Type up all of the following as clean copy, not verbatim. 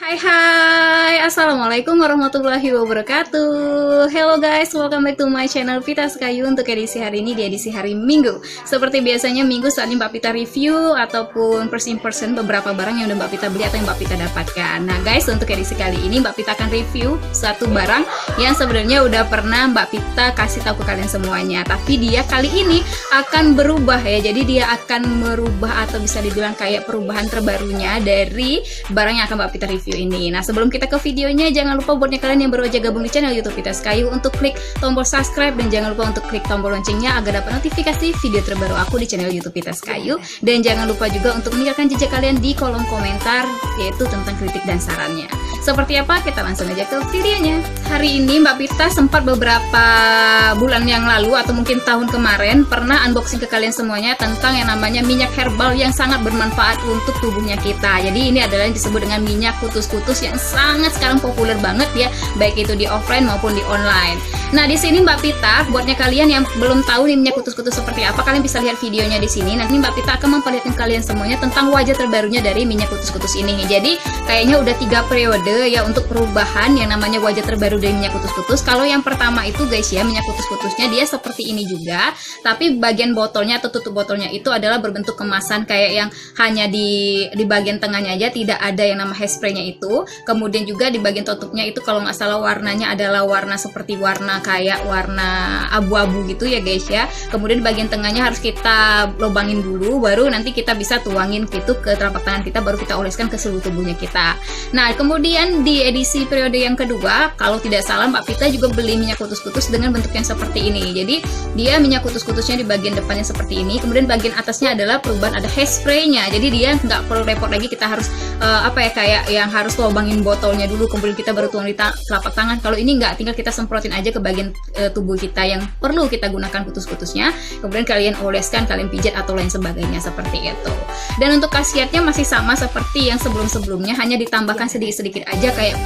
Hai, assalamualaikum warahmatullahi wabarakatuh. Hello guys, welcome back to my channel Vita Sekayu. Untuk edisi hari ini, di edisi hari Minggu. Seperti biasanya Minggu saat ini Mbak Vita review ataupun first impression beberapa barang yang udah Mbak Vita beli atau yang Mbak Vita dapatkan. Nah guys, untuk edisi kali ini Mbak Vita akan review satu barang yang sebenarnya udah pernah Mbak Vita kasih tahu ke kalian semuanya. Tapi dia kali ini akan berubah ya. Jadi dia akan merubah atau bisa dibilang kayak perubahan terbarunya dari barang yang akan Mbak Vita review ini. Nah sebelum kita ke videonya, jangan lupa buatnya kalian yang baru aja gabung di channel YouTube Vita Sekayu untuk klik tombol subscribe dan jangan lupa untuk klik tombol loncengnya agar dapat notifikasi video terbaru aku di channel YouTube Vita Sekayu. Dan jangan lupa juga untuk meninggalkan jejak kalian di kolom komentar, yaitu tentang kritik dan sarannya. Seperti apa? Kita langsung aja ke videonya. Hari ini Mbak Vita sempat beberapa bulan yang lalu atau mungkin tahun kemarin pernah unboxing ke kalian semuanya tentang yang namanya minyak herbal yang sangat bermanfaat untuk tubuhnya kita. Jadi ini adalah yang disebut dengan minyak kutus-kutus yang sangat sekarang populer banget ya, baik itu di offline maupun di online. Nah di sini Mbak Vita, buatnya kalian yang belum tahu nih minyak kutus-kutus seperti apa, kalian bisa lihat videonya di sini. Nanti Mbak Vita akan memperlihatkan kalian semuanya tentang wajah terbarunya dari minyak kutus-kutus ini. Jadi kayaknya udah 3 periode ya untuk perubahan yang namanya wajah terbaru dari minyak kutus-kutus. Kalau yang pertama itu guys ya, minyak kutus-kutusnya dia seperti ini juga, tapi bagian botolnya atau tutup botolnya itu adalah berbentuk kemasan kayak yang hanya di bagian tengahnya aja, tidak ada yang nama hairspray-nya itu. Kemudian juga di bagian tutupnya itu kalau nggak salah warnanya adalah warna seperti warna kayak warna abu-abu gitu ya guys ya. Kemudian di bagian tengahnya harus kita lubangin dulu, baru nanti kita bisa tuangin gitu ke telapak tangan kita, baru kita oleskan ke seluruh tubuhnya kita. Nah kemudian di edisi periode yang kedua, kalau tidak salah Mbak Vita juga beli minyak kutus-kutus dengan bentuk yang seperti ini. Jadi dia minyak kutus-kutusnya di bagian depannya seperti ini, kemudian bagian atasnya adalah perubahan ada hairspray-nya. Jadi dia nggak perlu repot lagi, kita harus kayak yang harus lubangin botolnya dulu, kemudian kita baru tuang di telapak tangan. Kalau ini nggak, tinggal kita semprotin aja ke bagian tubuh kita yang perlu kita gunakan kutus-kutusnya, kemudian kalian oleskan, kalian pijat atau lain sebagainya seperti itu. Dan untuk khasiatnya masih sama seperti yang sebelum-sebelumnya, hanya ditambahkan sedikit-sedikit aja kayak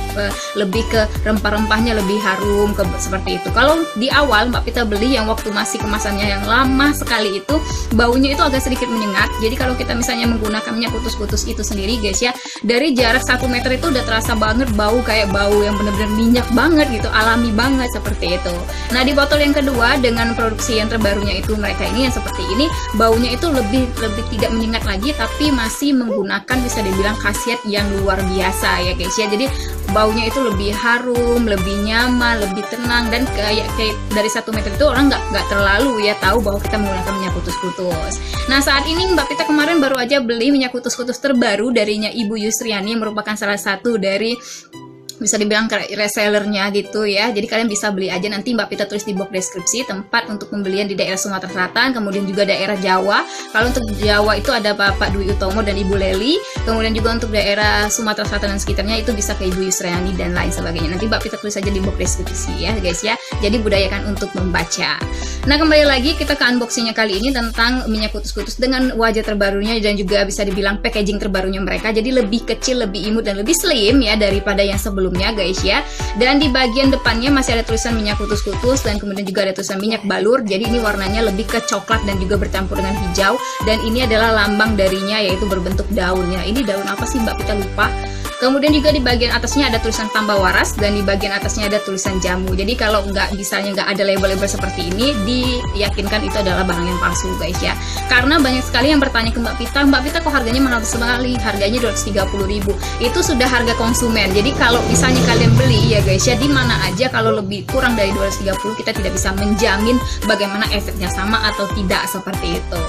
lebih ke rempah-rempahnya lebih harum seperti itu. Kalau di awal Mbak Vita beli yang waktu masih kemasannya yang lama sekali itu, baunya itu agak sedikit menyengat. Jadi kalau kita misalnya menggunakan minyak kutus-kutus itu sendiri guys ya, dari jarak 1 meter itu udah terasa banget bau, kayak bau yang bener-bener minyak banget gitu, alami banget seperti itu. Nah di botol yang kedua dengan produksi yang terbarunya itu mereka ini yang seperti ini, baunya itu lebih tidak menyengat lagi, tapi masih menggunakan bisa dibilang khasiat yang luar biasa ya guys ya. Jadi baunya itu lebih harum, lebih nyaman, lebih tenang, dan kayak dari 1 meter itu orang nggak terlalu ya tahu bahwa kita menggunakan minyak kutus-kutus. Nah saat ini Mbak Vita kemarin baru aja beli minyak kutus-kutus terbaru darinya Ibu Yusriani yang merupakan salah satu dari bisa dibilang resellernya gitu ya. Jadi kalian bisa beli aja, nanti Mbak Vita tulis di box deskripsi tempat untuk pembelian di daerah Sumatera Selatan, kemudian juga daerah Jawa. Kalau untuk Jawa itu ada Bapak Dwi Utomo dan Ibu Leli, kemudian juga untuk daerah Sumatera Selatan dan sekitarnya itu bisa ke Ibu Yusriani dan lain sebagainya. Nanti Mbak Vita tulis aja di box deskripsi ya guys ya. Jadi budayakan untuk membaca. Nah kembali lagi kita ke unboxingnya kali ini tentang minyak kutus-kutus dengan wajah terbarunya dan juga bisa dibilang packaging terbarunya mereka. Jadi lebih kecil, lebih imut dan lebih slim ya daripada yang sebelumnya guys ya. Dan di bagian depannya masih ada tulisan minyak kutus-kutus dan kemudian juga ada tulisan minyak balur. Jadi ini warnanya lebih ke coklat dan juga bercampur dengan hijau, dan ini adalah lambang darinya yaitu berbentuk daunnya. Ini daun apa sih Mbak Vita lupa. Kemudian juga di bagian atasnya ada tulisan tambah waras dan di bagian atasnya ada tulisan jamu. Jadi kalau misalnya nggak ada label-label seperti ini, diyakinkan itu adalah barang yang palsu guys ya. Karena banyak sekali yang bertanya ke Mbak Vita kok harganya mahal sekali, harganya 230.000. Itu sudah harga konsumen. Jadi kalau misalnya kalian beli ya guys ya, di mana aja kalau lebih kurang dari 230 kita tidak bisa menjamin bagaimana efeknya sama atau tidak seperti itu.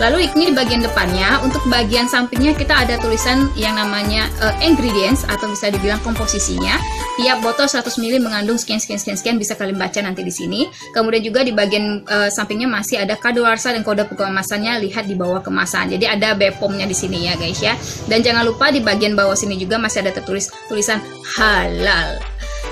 Lalu ini di bagian depannya, untuk bagian sampingnya kita ada tulisan yang namanya ingredients atau bisa dibilang komposisinya. Tiap botol 100 ml mengandung sekian, bisa kalian baca nanti di sini. Kemudian juga di bagian sampingnya masih ada kadaluarsa dan kode pengemasannya, lihat di bawah kemasan. Jadi ada BPOM-nya di sini ya guys ya. Dan jangan lupa di bagian bawah sini juga masih ada tertulis tulisan halal.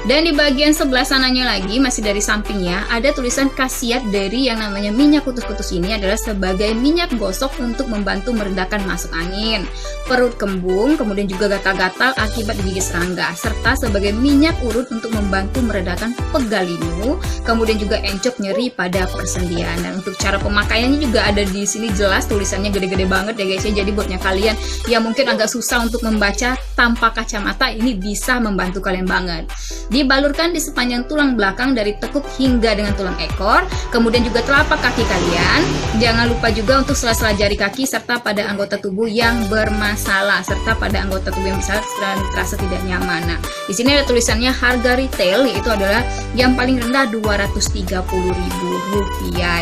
Dan di bagian sebelah sananya lagi, masih dari sampingnya, ada tulisan khasiat dari yang namanya minyak kutus-kutus ini adalah sebagai minyak gosok untuk membantu meredakan masuk angin, perut kembung, kemudian juga gatal-gatal akibat gigit serangga, serta sebagai minyak urut untuk membantu meredakan pegal linu, kemudian juga encok nyeri pada persendian. Dan untuk cara pemakaiannya juga ada di sini jelas, tulisannya gede-gede banget ya guys ya. Jadi buatnya kalian yang mungkin agak susah untuk membaca tanpa kacamata, ini bisa membantu kalian banget. Dibalurkan di sepanjang tulang belakang dari tekuk hingga dengan tulang ekor, kemudian juga telapak kaki kalian. Jangan lupa juga untuk sela-sela jari kaki serta pada anggota tubuh yang bermasalah, serta pada anggota tubuh yang bisa terasa tidak nyaman. Nah, di sini ada tulisannya harga retail, yaitu adalah yang paling rendah Rp230.000.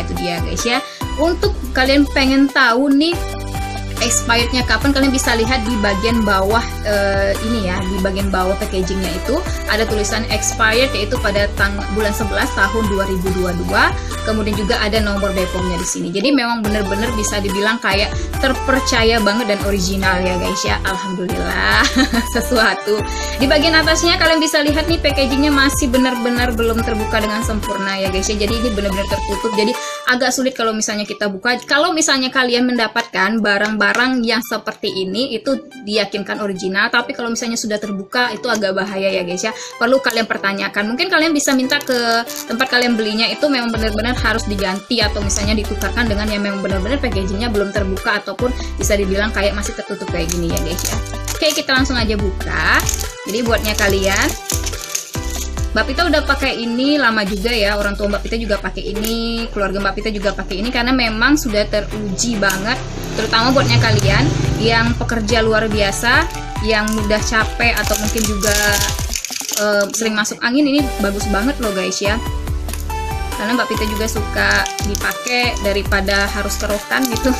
Itu dia guys ya. Untuk kalian pengen tahu nih expirednya kapan, kalian bisa lihat di bagian bawah ini ya, di bagian bawah packagingnya itu ada tulisan expired, yaitu pada bulan 11 tahun 2022. Kemudian juga ada nomor BPOM-nya di sini. Jadi memang bener-bener bisa dibilang kayak terpercaya banget dan original ya guys ya. Alhamdulillah sesuatu. Di bagian atasnya kalian bisa lihat nih, packagingnya masih benar-benar belum terbuka dengan sempurna ya guys ya. Jadi ini benar-benar tertutup. Jadi agak sulit kalau misalnya kita buka. Kalau misalnya kalian mendapatkan barang-barang yang seperti ini, itu diyakinkan original. Tapi kalau misalnya sudah terbuka, itu agak bahaya ya guys ya. Perlu kalian pertanyakan. Mungkin kalian bisa minta ke tempat kalian belinya itu memang benar-benar harus diganti, atau misalnya ditukarkan dengan yang memang benar-benar packagingnya belum terbuka, ataupun bisa dibilang kayak masih tertutup kayak gini ya guys ya. Oke, kita langsung aja buka. Jadi buatnya kalian, Mbak Pita udah pakai ini lama juga ya, orang tua Mbak Pita juga pakai ini, keluarga Mbak Pita juga pakai ini, karena memang sudah teruji banget. Terutama buatnya kalian yang pekerja luar biasa, yang mudah capek atau mungkin juga sering masuk angin, ini bagus banget loh guys ya. Karena Mbak Pita juga suka dipakai daripada harus kerokan gitu.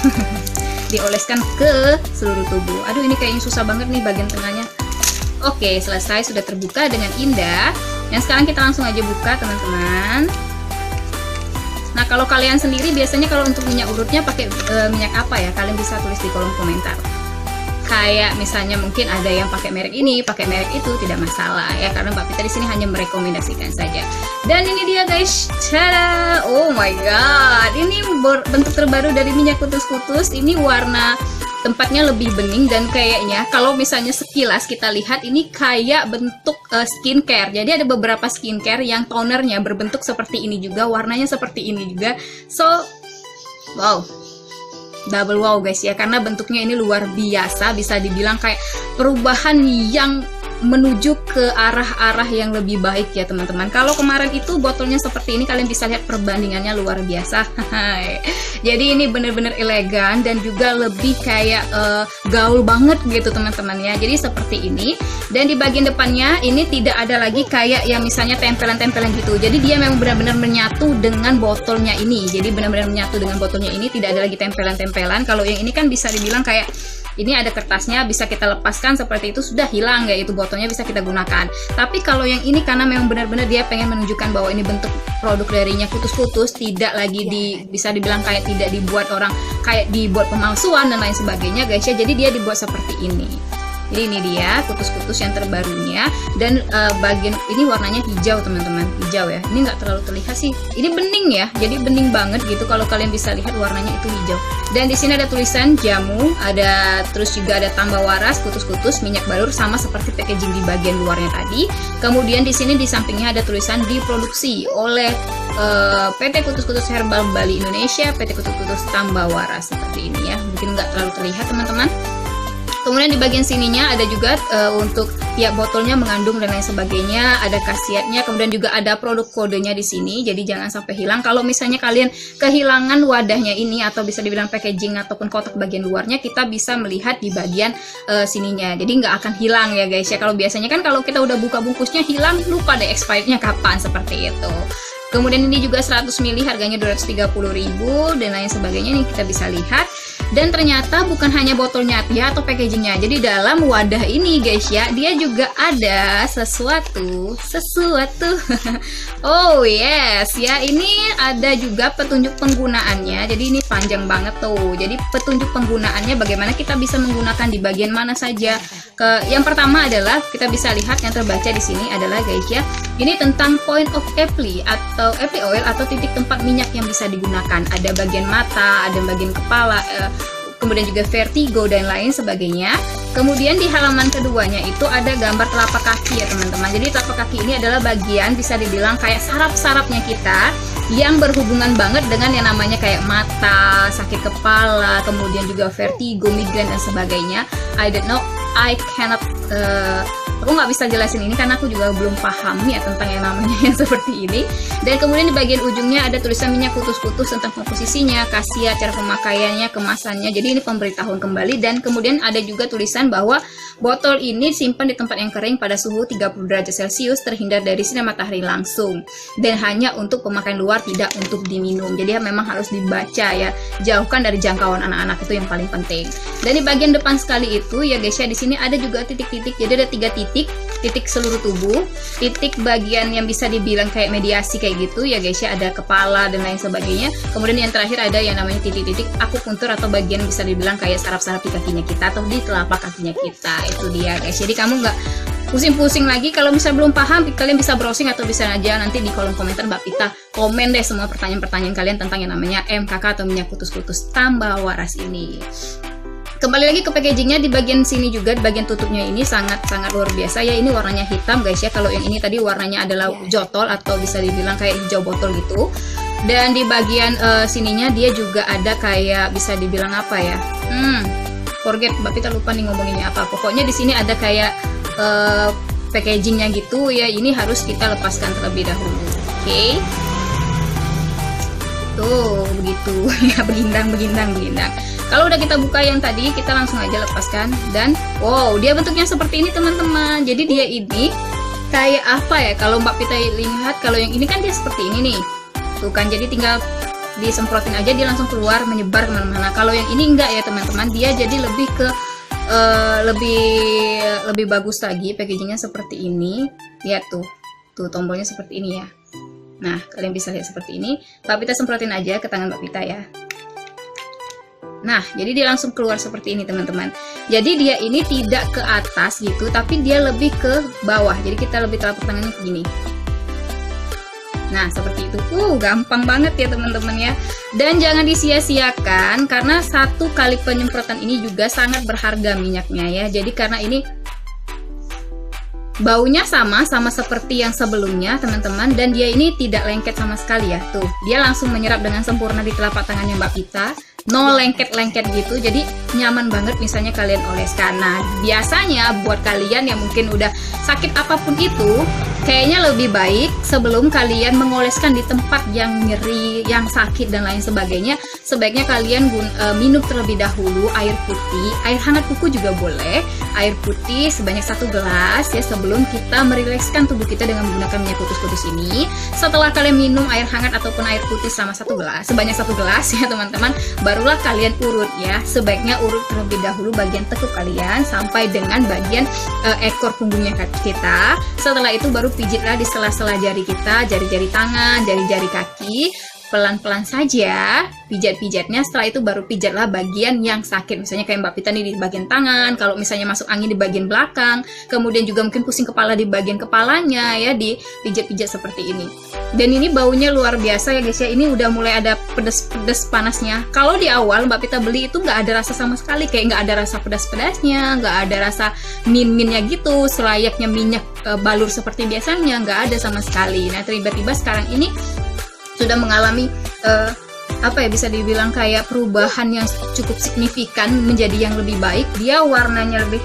Dioleskan ke seluruh tubuh. Aduh, ini kayaknya susah banget nih bagian tengahnya. Oke, selesai, sudah terbuka dengan indah. Dan sekarang kita langsung aja buka teman-teman. Nah, kalau kalian sendiri biasanya kalau untuk minyak urutnya pakai minyak apa ya? Kalian bisa tulis di kolom komentar. Kayak misalnya mungkin ada yang pakai merek ini, pakai merek itu, tidak masalah ya, karena Mbak Pita di sini hanya merekomendasikan saja. Dan ini dia guys, tada! Oh my god, ini bentuk terbaru dari minyak kutus-kutus. Ini warna tempatnya lebih bening, dan kayaknya kalau misalnya sekilas kita lihat ini kayak bentuk skincare. Jadi ada beberapa skincare yang tonernya berbentuk seperti ini juga, warnanya seperti ini juga. So, wow, double wow guys ya, karena bentuknya ini luar biasa, bisa dibilang kayak perubahan yang menuju ke arah-arah yang lebih baik ya teman-teman. Kalau kemarin itu botolnya seperti ini, kalian bisa lihat perbandingannya luar biasa. Jadi ini bener-bener elegan dan juga lebih kayak gaul banget gitu teman-teman ya. Jadi seperti ini. Dan di bagian depannya ini tidak ada lagi kayak yang misalnya tempelan-tempelan gitu. Jadi dia memang benar-benar menyatu dengan botolnya ini. Jadi benar-benar menyatu dengan botolnya ini, tidak ada lagi tempelan-tempelan. Kalau yang ini kan bisa dibilang kayak ini ada kertasnya, bisa kita lepaskan seperti itu, sudah hilang ya itu botolnya, bisa kita gunakan. Tapi kalau yang ini karena memang benar-benar dia pengen menunjukkan bahwa ini bentuk produk darinya kutus-kutus, tidak lagi bisa dibilang kayak tidak dibuat orang kayak dibuat pemalsuan dan lain sebagainya guys ya. Jadi dia dibuat seperti ini. Jadi ini dia kutus-kutus yang terbarunya, dan bagian ini warnanya hijau teman-teman, hijau ya. Ini nggak terlalu terlihat sih. Ini bening ya, jadi bening banget gitu. Kalau kalian bisa lihat warnanya itu hijau. Dan di sini ada tulisan jamu, ada terus juga ada tambah waras, kutus-kutus, minyak balur, sama seperti packaging di bagian luarnya tadi. Kemudian di sini di sampingnya ada tulisan diproduksi oleh PT Kutus-Kutus Herbal Bali Indonesia, PT Kutus-Kutus Tambah Waras, seperti ini ya. Mungkin nggak terlalu terlihat teman-teman. Kemudian di bagian sininya ada juga untuk tiap botolnya mengandung dan lain sebagainya, ada khasiatnya, kemudian juga ada produk kodenya di sini. Jadi jangan sampai hilang. Kalau misalnya kalian kehilangan wadahnya ini, atau bisa dibilang packaging ataupun kotak bagian luarnya, kita bisa melihat di bagian sininya. Jadi nggak akan hilang ya guys ya. Kalau biasanya kan kalau kita udah buka bungkusnya hilang, lupa deh expirednya kapan, seperti itu. Kemudian ini juga 100 ml harganya 230.000 dan lain sebagainya, ini kita bisa lihat. Dan ternyata bukan hanya botolnya ya atau packagingnya. Jadi dalam wadah ini guys ya, dia juga ada sesuatu. Oh yes ya, ini ada juga petunjuk penggunaannya. Jadi ini panjang banget tuh. Jadi petunjuk penggunaannya bagaimana kita bisa menggunakan di bagian mana saja. Yang pertama adalah kita bisa lihat yang terbaca di sini adalah guys ya, ini tentang point of apply atau apply oil atau titik tempat minyak yang bisa digunakan. Ada bagian mata, ada bagian kepala, kemudian juga vertigo dan lain sebagainya. Kemudian di halaman keduanya itu ada gambar telapak kaki ya teman-teman. Jadi telapak kaki ini adalah bagian bisa dibilang kayak saraf-sarafnya kita yang berhubungan banget dengan yang namanya kayak mata, sakit kepala, kemudian juga vertigo, migrain dan sebagainya. I don't know, I cannot aku nggak bisa jelasin ini karena aku juga belum paham ya tentang yang namanya yang seperti ini. Dan kemudian di bagian ujungnya ada tulisan minyak kutus-kutus tentang komposisinya, khasiat, cara pemakaiannya, kemasannya. Jadi ini pemberitahuan kembali. Dan kemudian ada juga tulisan bahwa botol ini simpan di tempat yang kering pada suhu 30 derajat Celcius, terhindar dari sinar matahari langsung, dan hanya untuk pemakaian luar, tidak untuk diminum. Jadi memang harus dibaca ya, jauhkan dari jangkauan anak-anak, itu yang paling penting. Dan di bagian depan sekali itu ya guys ya, di sini ada juga titik-titik. Jadi ada 3 titik seluruh tubuh, titik bagian yang bisa dibilang kayak mediasi kayak gitu ya guys ya, ada kepala dan lain sebagainya. Kemudian yang terakhir ada yang namanya titik-titik akupuntur atau bagian bisa dibilang kayak saraf-saraf di kakinya kita atau di telapak kakinya kita. Itu dia guys. Jadi kamu nggak pusing-pusing lagi. Kalau misalnya belum paham, kalian bisa browsing atau bisa aja nanti di kolom komentar Mbak Pita komen deh semua pertanyaan-pertanyaan kalian tentang yang namanya MKK atau minyak kutus-kutus tambah waras ini. Kembali lagi ke packagingnya, di bagian sini juga, di bagian tutupnya ini sangat-sangat luar biasa ya. Ini warnanya hitam guys ya. Kalau yang ini tadi warnanya adalah jotol atau bisa dibilang kayak hijau botol gitu. Dan di bagian sininya dia juga ada kayak bisa dibilang apa ya? Forget, Mbak Pita lupa nih ngomonginnya apa. Pokoknya di sini ada kayak packagingnya gitu ya. Ini harus kita lepaskan terlebih dahulu. Oke. Tuh begitu ya, begindang. Kalau udah kita buka yang tadi, kita langsung aja lepaskan. Dan wow, dia bentuknya seperti ini teman-teman. Jadi dia ini kayak apa ya, kalau Mbak Pita lihat, kalau yang ini kan dia seperti ini nih, tuh kan. Jadi tinggal disemprotin aja, dia langsung keluar menyebar kemana-mana. Kalau yang ini enggak ya teman-teman, dia jadi lebih ke lebih bagus lagi. Packagingnya seperti ini. Lihat tuh tombolnya seperti ini ya. Nah, kalian bisa lihat seperti ini. Mbak Pita semprotin aja ke tangan Mbak Pita ya. Nah, jadi dia langsung keluar seperti ini teman-teman. Jadi dia ini tidak ke atas gitu, tapi dia lebih ke bawah. Jadi kita lebih telapak tangannya begini. Nah, seperti itu. Gampang banget ya teman-teman ya. Dan jangan disia-siakan karena 1 kali penyemprotan ini juga sangat berharga minyaknya ya. Jadi karena ini baunya sama seperti yang sebelumnya teman-teman, dan dia ini tidak lengket sama sekali ya. Tuh, dia langsung menyerap dengan sempurna di telapak tangannya Mbak Pita. No lengket-lengket gitu, jadi nyaman banget misalnya kalian oleskan. Nah, biasanya buat kalian yang mungkin udah sakit apapun itu, kayaknya lebih baik sebelum kalian mengoleskan di tempat yang nyeri, yang sakit dan lain sebagainya, sebaiknya kalian minum terlebih dahulu air putih, air hangat kuku juga boleh, air putih sebanyak 1 gelas ya, sebelum kita merilekskan tubuh kita dengan menggunakan minyak kutus-kutus ini. Setelah kalian minum air hangat ataupun air putih selama 1 gelas, sebanyak 1 gelas ya teman-teman, barulah kalian urut ya. Sebaiknya urut terlebih dahulu bagian tekuk kalian sampai dengan bagian ekor punggungnya kita. Setelah itu baru pijitlah di sela-sela jari kita, jari-jari tangan, jari-jari kaki. Pelan-pelan saja pijat-pijatnya. Setelah itu baru pijatlah bagian yang sakit, misalnya kayak Mbak Pita nih di bagian tangan, kalau misalnya masuk angin di bagian belakang, kemudian juga mungkin pusing kepala di bagian kepalanya ya, di pijat-pijat seperti ini. Dan ini baunya luar biasa ya guys ya. Ini udah mulai ada pedes-pedes panasnya. Kalau di awal Mbak Pita beli itu nggak ada rasa sama sekali, kayak nggak ada rasa pedas-pedasnya, nggak ada rasa min-minnya gitu, selayaknya minyak balur seperti biasanya, nggak ada sama sekali. Nah, tiba-tiba sekarang ini sudah mengalami apa ya, bisa dibilang kayak perubahan yang cukup signifikan menjadi yang lebih baik. Dia warnanya lebih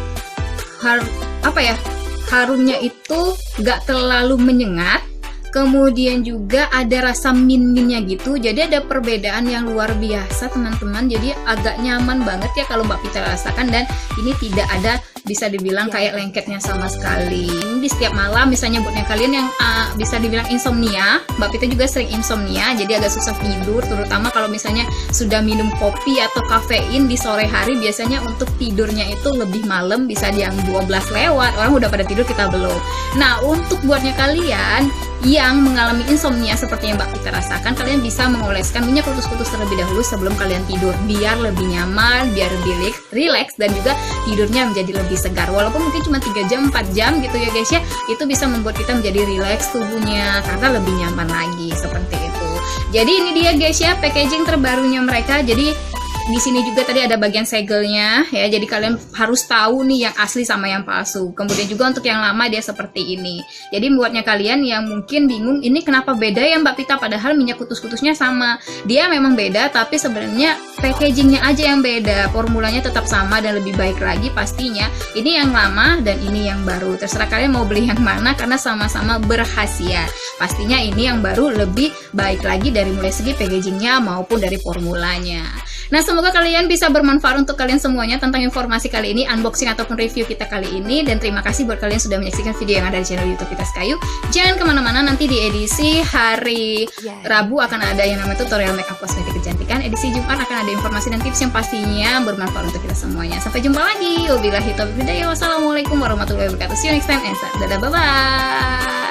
harumnya itu nggak terlalu menyengat, kemudian juga ada rasa min-minnya gitu. Jadi ada perbedaan yang luar biasa teman-teman. Jadi agak nyaman banget ya kalau Mbak Pita rasakan, dan ini tidak ada bisa dibilang kayak lengketnya sama sekali. Di setiap malam misalnya buatnya kalian yang bisa dibilang insomnia, Mbak Pita juga sering insomnia, jadi agak susah tidur, terutama kalau misalnya sudah minum kopi atau kafein di sore hari, biasanya untuk tidurnya itu lebih malam, bisa yang 12 lewat, orang udah pada tidur kita belum. Nah, untuk buatnya kalian yang mengalami insomnia seperti yang Mbak Pita rasakan, kalian bisa mengoleskan minyak kutus-kutus terlebih dahulu sebelum kalian tidur, biar lebih nyaman, biar lebih rileks, dan juga tidurnya menjadi lebih segar. Walaupun mungkin cuma 3 jam, 4 jam gitu ya guys ya, itu bisa membuat kita menjadi rileks tubuhnya karena lebih nyaman lagi, seperti itu. Jadi ini dia guys ya, packaging terbarunya mereka. Jadi di sini juga tadi ada bagian segelnya ya, jadi kalian harus tahu nih yang asli sama yang palsu. Kemudian juga untuk yang lama dia seperti ini. Jadi buatnya kalian yang mungkin bingung ini kenapa beda ya Mbak Pita, padahal minyak kutus-kutusnya sama. Dia memang beda, tapi sebenarnya packagingnya aja yang beda, formulanya tetap sama dan lebih baik lagi pastinya. Ini yang lama dan ini yang baru, terserah kalian mau beli yang mana karena sama-sama berkhasiat. Pastinya ini yang baru lebih baik lagi dari mulai segi packagingnya maupun dari formulanya. Nah, semoga kalian bisa bermanfaat untuk kalian semuanya tentang informasi kali ini, unboxing ataupun review kita kali ini. Dan terima kasih buat kalian sudah menyaksikan video yang ada di channel YouTube Pitas Kayu. Jangan kemana-mana, nanti di edisi hari Rabu akan ada yang namanya tutorial makeup kosmetik kecantikan. Edisi Jumat akan ada informasi dan tips yang pastinya bermanfaat untuk kita semuanya. Sampai jumpa lagi. Wabillahi taufiq wal hidayah. Wassalamualaikum warahmatullahi wabarakatuh. See you next time and dadah, bye-bye.